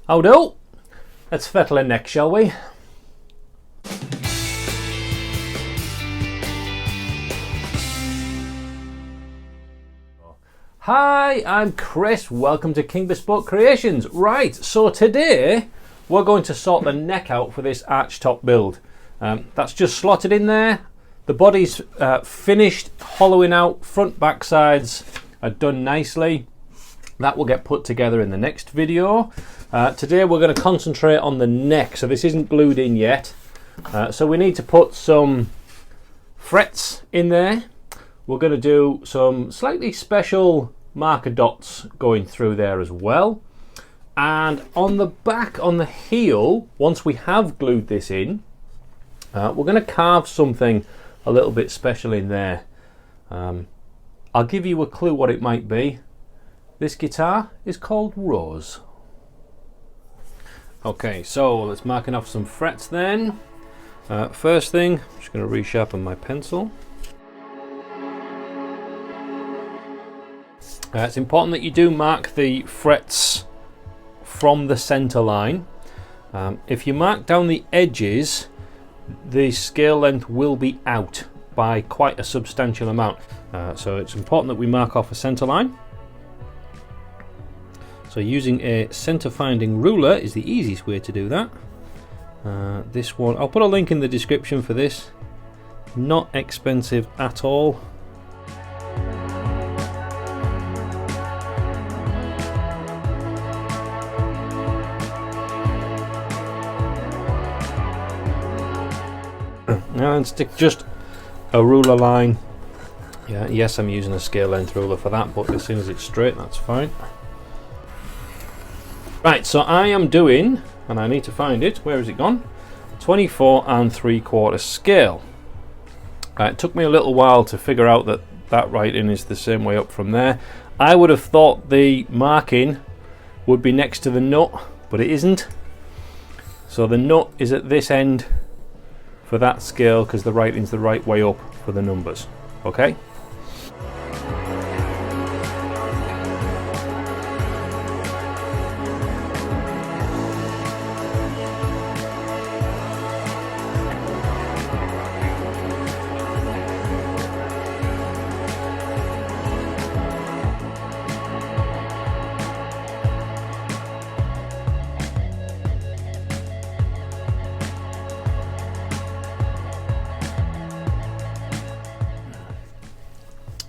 How do? Let's fettle a neck, shall we? Hi, I'm Chris. Welcome to King Bespoke Creations. Right, so today we're going to sort the neck out for this Archtop build. That's just slotted in there. The body's finished hollowing out. Front, back sides are done nicely. That will get put together in the next video. Today we're going to concentrate on the neck. So this isn't glued in yet. So we need to put some frets in there. We're going to do some slightly special marker dots going through there as well. And on the back, on the heel, once we have glued this in, we're going to carve something a little bit special in there. I'll give you a clue what it might be. This guitar is called Rose. Okay, so let's marking off some frets then. First thing, I'm just going to resharpen my pencil. It's important that you do mark the frets from the center line. If you mark down the edges, the scale length will be out by quite a substantial amount. So it's important that we mark off a center line. So using a center finding ruler is the easiest way to do that. This one, I'll put a link in the description for this. Not expensive at all. And stick just a ruler line. Yeah, yes, I'm using a scale length ruler for that, but as soon as it's straight, that's fine. Right, so I am doing, and I need to find it, where has it gone? 24 3/4 scale. It took me a little while to figure out that that writing is the same way up from there. I would have thought the marking would be next to the nut, but it isn't. So the nut is at this end for that scale because the writing's the right way up for the numbers. Okay?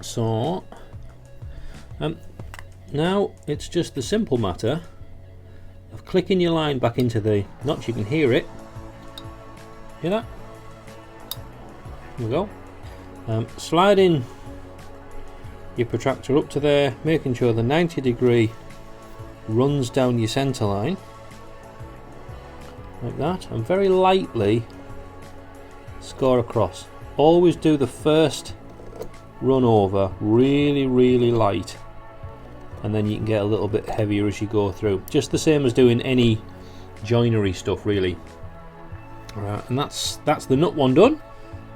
So now it's just the simple matter of clicking your line back into the notch. You can hear it. Hear that? There we go. Sliding your protractor up to there, making sure the 90° runs down your center line like that, and very lightly score across. Always do the first run over really light, and then you can get a little bit heavier as you go through, just the same as doing any joinery stuff really. Right, and that's the nut one done,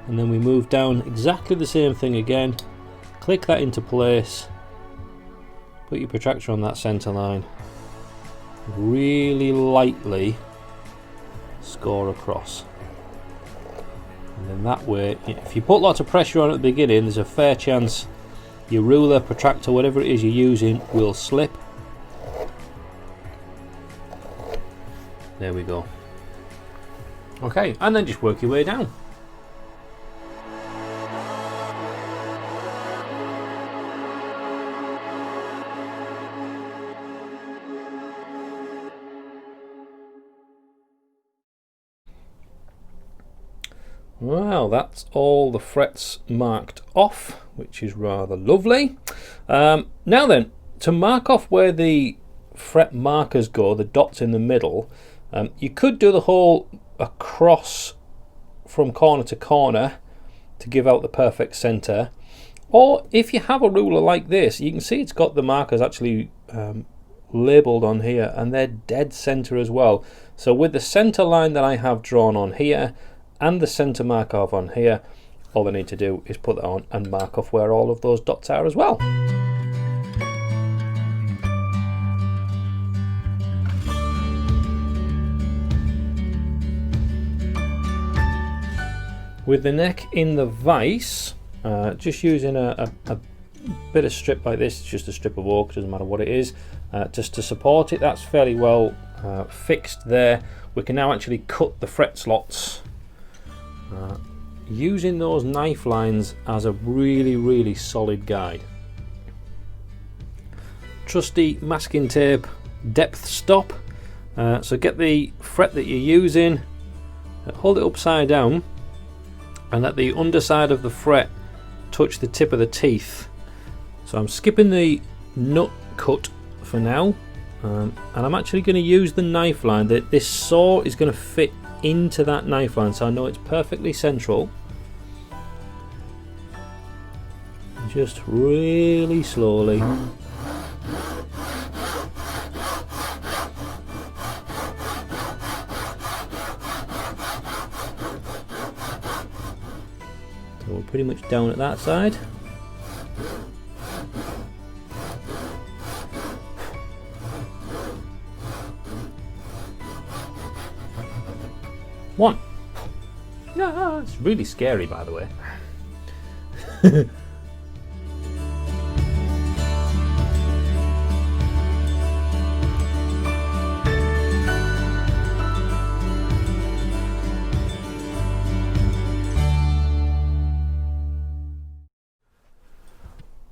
and then we move down exactly the same thing again. Click that into place, put your protractor on that center line, really lightly score across. And then that way, if you put lots of pressure on at the beginning, there's a fair chance your ruler, protractor, whatever it is you're using will slip. There we go. Okay, and then just work your way down. Well, that's all the frets marked off, which is rather lovely. Now then, to mark off where the fret markers go, the dots in the middle, you could do the whole across from corner to corner to give out the perfect center, or if you have a ruler like this, you can see it's got the markers actually labeled on here, and they're dead center as well. So with the center line that I have drawn on here and the center mark off on here, all I need to do is put that on and mark off where all of those dots are as well. with the neck in the vise, just using a bit of strip like this. It's just a strip of oak, doesn't matter what it is, just to support it. That's fairly well fixed there. We can now actually cut the fret slots using those knife lines as a really solid guide. Trusty masking tape depth stop. So get the fret that you're using, hold it upside down, and let the underside of the fret touch the tip of the teeth. So I'm skipping the nut cut for now, and I'm actually going to use the knife line. That this saw is going to fit into that knife line, so I know it's perfectly central. Just really slowly. So we're pretty much down at that side. One. No, it's really scary, by the way.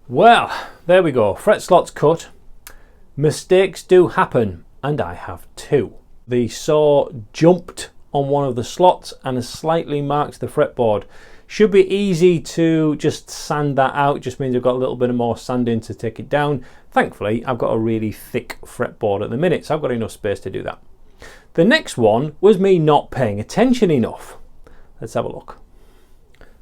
Well, there we go. Fret slots cut. Mistakes do happen, and I have two. The saw jumped on one of the slots and has slightly marked the fretboard. Should be easy to just sand that out. Just means I've got a little bit of more sanding to take it down. Thankfully, I've got a really thick fretboard at the minute, so I've got enough space to do that. The next one was me not paying attention enough. Let's have a look.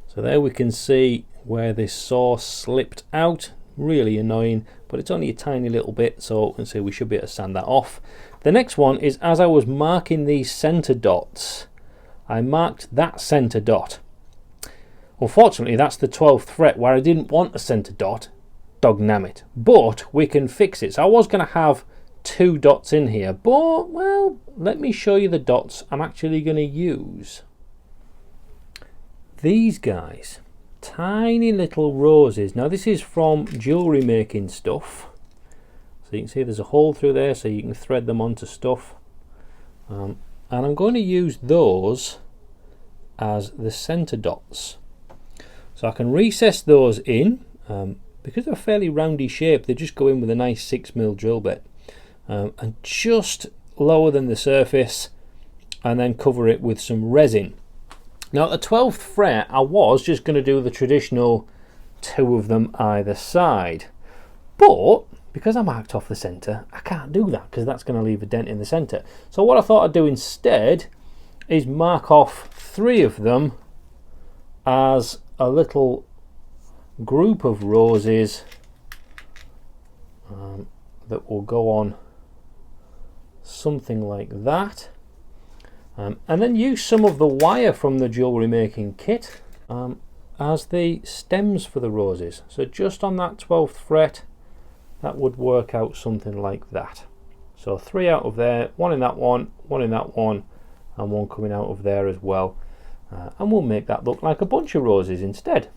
So there we can see where this saw slipped out. Really annoying, but it's only a tiny little bit, so you can see we should be able to sand that off. The next one is, as I was marking these center dots, I marked that center dot. Unfortunately, that's the 12th fret where I didn't want a center dot. Dognammit. But we can fix it. So I was going to have two dots in here, but well, let me show you the dots I'm actually going to use. These guys. Tiny little roses. Now this is from jewellery making stuff. So you can see there's a hole through there, so you can thread them onto stuff. And I'm going to use those as the centre dots. So I can recess those in. Because they're fairly roundy shape, they just go in with a nice 6mm drill bit. And just lower than the surface, and then cover it with some resin. Now at the 12th fret, I was just going to do the traditional two of them either side. But because I marked off the centre, I can't do that because that's going to leave a dent in the centre. So what I thought I'd do instead is mark off three of them as a little group of roses that will go on something like that. And then use some of the wire from the jewellery making kit as the stems for the roses. So just on that 12th fret, that would work out something like that. So three out of there, one in that one in that one, and one coming out of there as well. And we'll make that look like a bunch of roses instead.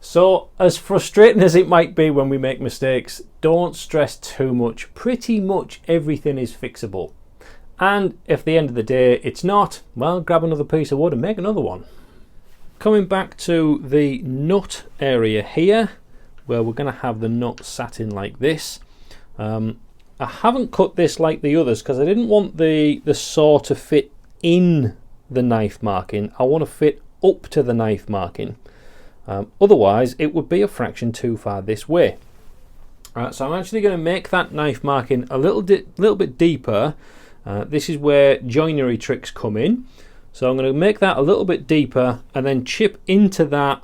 So as frustrating as it might be when we make mistakes, don't stress too much. Pretty much everything is fixable. And if at the end of the day it's not, well, grab another piece of wood and make another one. Coming back to the nut area here, where we're going to have the nut sat in like this. I haven't cut this like the others because I didn't want the saw to fit in the knife marking. I want to fit up to the knife marking. Otherwise, it would be a fraction too far this way. So I'm actually going to make that knife marking a little bit deeper. This is where joinery tricks come in. So I'm going to make that a little bit deeper and then chip into that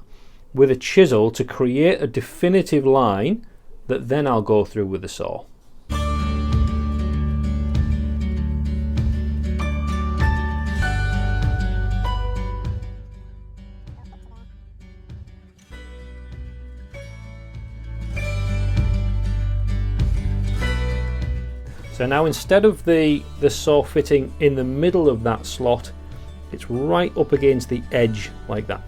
with a chisel to create a definitive line that then I'll go through with the saw. So now instead of the saw fitting in the middle of that slot, it's right up against the edge like that.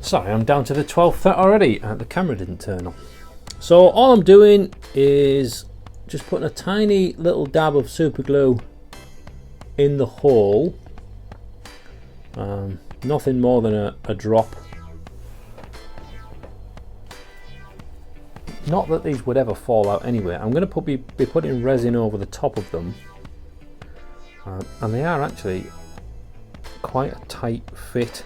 Sorry, I'm down to the 12th fret already. The camera didn't turn on. So all I'm doing is just putting a tiny little dab of super glue in the hole. Nothing more than a drop. Not that these would ever fall out anyway. I'm going to be putting resin over the top of them. And they are actually quite a tight fit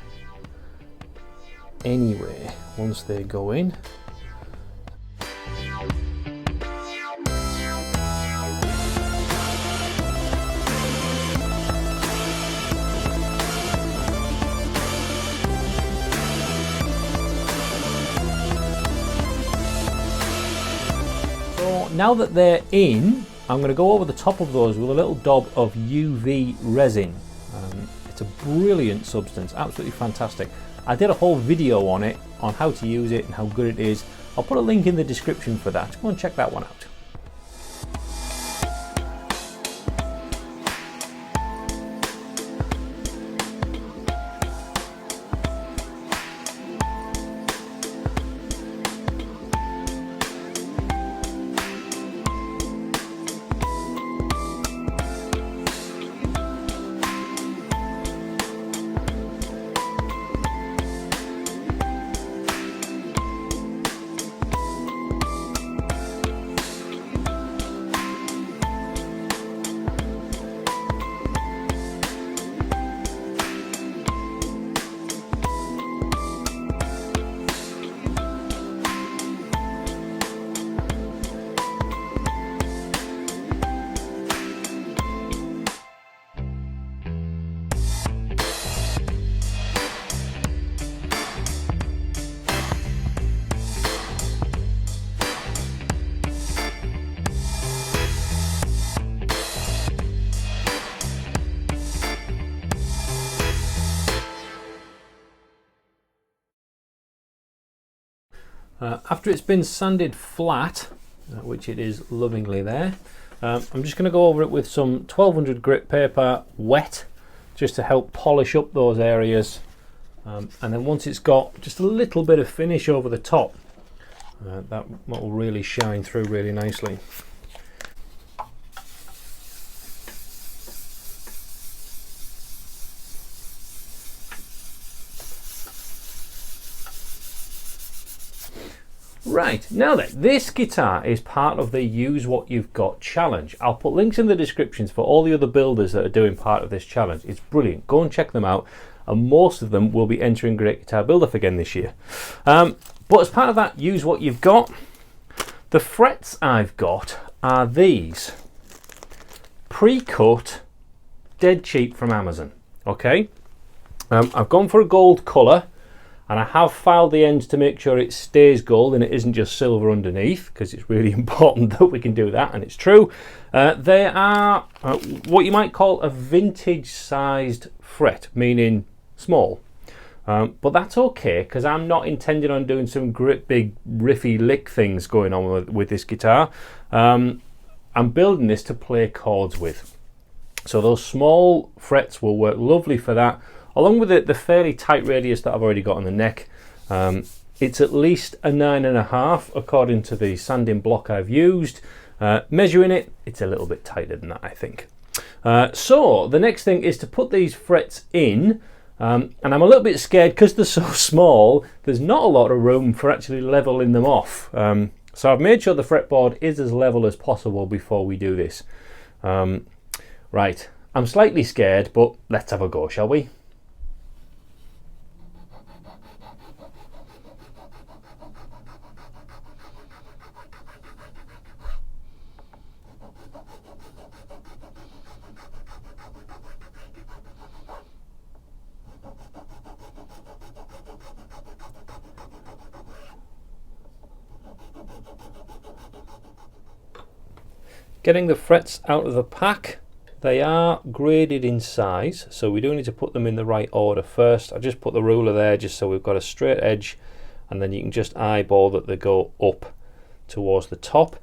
anyway once they go in. So now that they're in, I'm going to go over the top of those with a little daub of UV resin. It's a brilliant substance, absolutely fantastic. I did a whole video on it, on how to use it and how good it is. I'll put a link in the description for that. Go and check that one out. After it's been sanded flat, which it is lovingly there, I'm just going to go over it with some 1200 grit paper wet, just to help polish up those areas, and then once it's got just a little bit of finish over the top, that will really shine through really nicely. Right, now then, this guitar is part of the Use What You've Got challenge. I'll put links in the descriptions for all the other builders that are doing part of this challenge. It's brilliant. Go and check them out, and most of them will be entering Great Guitar Build-Off again this year. But as part of that Use What You've Got, the frets I've got are these. Pre-cut, dead cheap from Amazon. Okay, I've gone for a gold colour, and I have filed the ends to make sure it stays gold and it isn't just silver underneath, because it's really important that we can do that, and it's true. They are what you might call a vintage sized fret, meaning small. But that's okay, because I'm not intending on doing some great big riffy lick things going on with this guitar. I'm building this to play chords with. So those small frets will work lovely for that, along with the fairly tight radius that I've already got on the neck. It's at least a 9.5 according to the sanding block I've used. Measuring it, it's a little bit tighter than that, I think. So the next thing is to put these frets in, and I'm a little bit scared because they're so small, there's not a lot of room for actually leveling them off. So I've made sure the fretboard is as level as possible before we do this. Right, I'm slightly scared, but let's have a go, shall we? Getting the frets out of the pack. They are graded in size, so we do need to put them in the right order first. I just put the ruler there just so we've got a straight edge, and then you can just eyeball that they go up towards the top.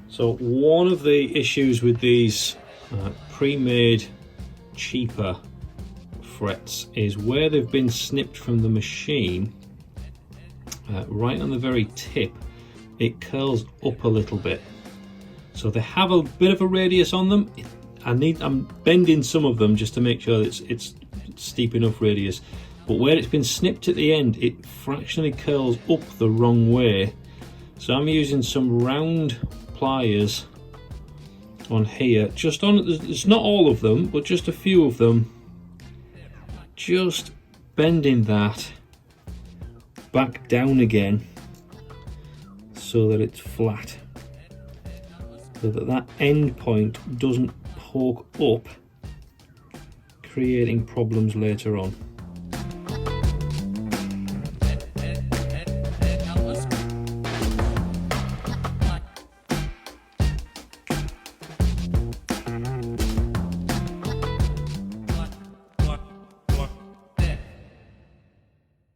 So one of the issues with these pre-made cheaper frets is where they've been snipped from the machine, right on the very tip, it curls up a little bit. So they have a bit of a radius on them. I'm bending some of them just to make sure that it's steep enough radius. But where it's been snipped at the end, it fractionally curls up the wrong way. So I'm using some round pliers on here, just on, it's not all of them, but just a few of them, just bending that back down again so that it's flat, so that that end point doesn't poke up, creating problems later on.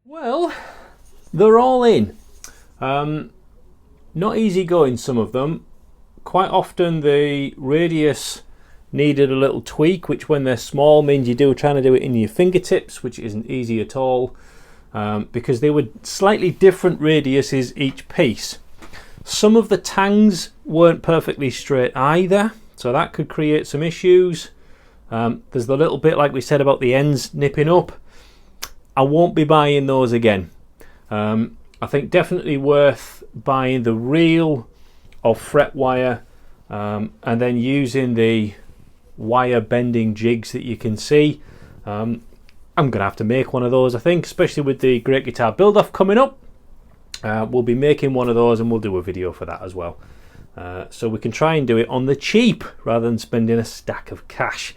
Well, they're all in. Not easy going, some of them. Quite often the radius needed a little tweak, which when they're small means you're trying to do it in your fingertips, which isn't easy at all, because they were slightly different radiuses each piece. Some of the tangs weren't perfectly straight either, so that could create some issues. There's the little bit like we said about the ends nipping up. I won't be buying those again. I think definitely worth buying the reel of fret wire, and then using the wire bending jigs that you can see. I'm gonna have to make one of those, I think, especially with the Great Guitar build off coming up. We'll be making one of those and we'll do a video for that as well, so we can try and do it on the cheap rather than spending a stack of cash,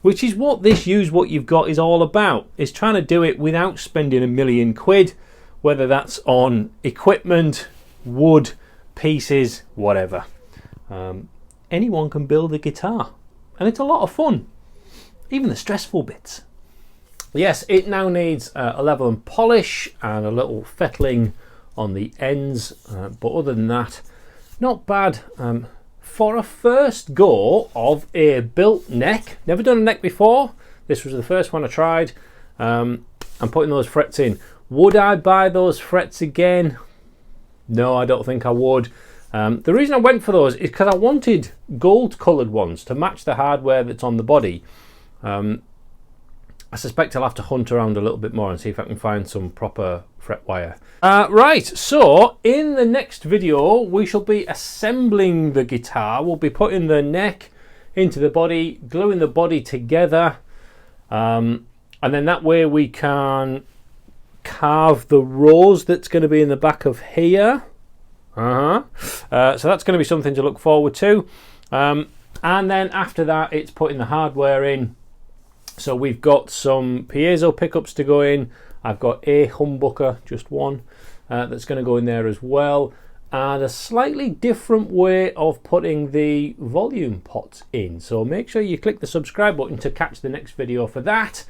which is what this Use What You've Got is all about, is trying to do it without spending £1,000,000, whether that's on equipment, wood, pieces, whatever. Anyone can build a guitar, and it's a lot of fun, even the stressful bits. Yes, it now needs a level and polish and a little fettling on the ends, but other than that, not bad. For a first go of a built neck, never done a neck before, this was the first one I tried. I'm putting those frets in. Would I buy those frets again? No, I don't think I would. The reason I went for those is because I wanted gold coloured ones to match the hardware that's on the body. I suspect I'll have to hunt around a little bit more and see if I can find some proper fret wire. Right, so in the next video we shall be assembling the guitar. We'll be putting the neck into the body, gluing the body together, and then that way we can carve the rose that's going to be in the back of here. So that's going to be something to look forward to. And then after that it's putting the hardware in. So we've got some piezo pickups to go in. I've got a humbucker, just one, that's going to go in there as well, and a slightly different way of putting the volume pots in. So make sure you click the subscribe button to catch the next video for that.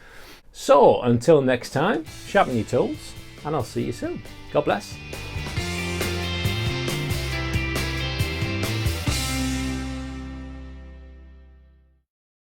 So until next time, sharpen your tools, and I'll see you soon. God bless.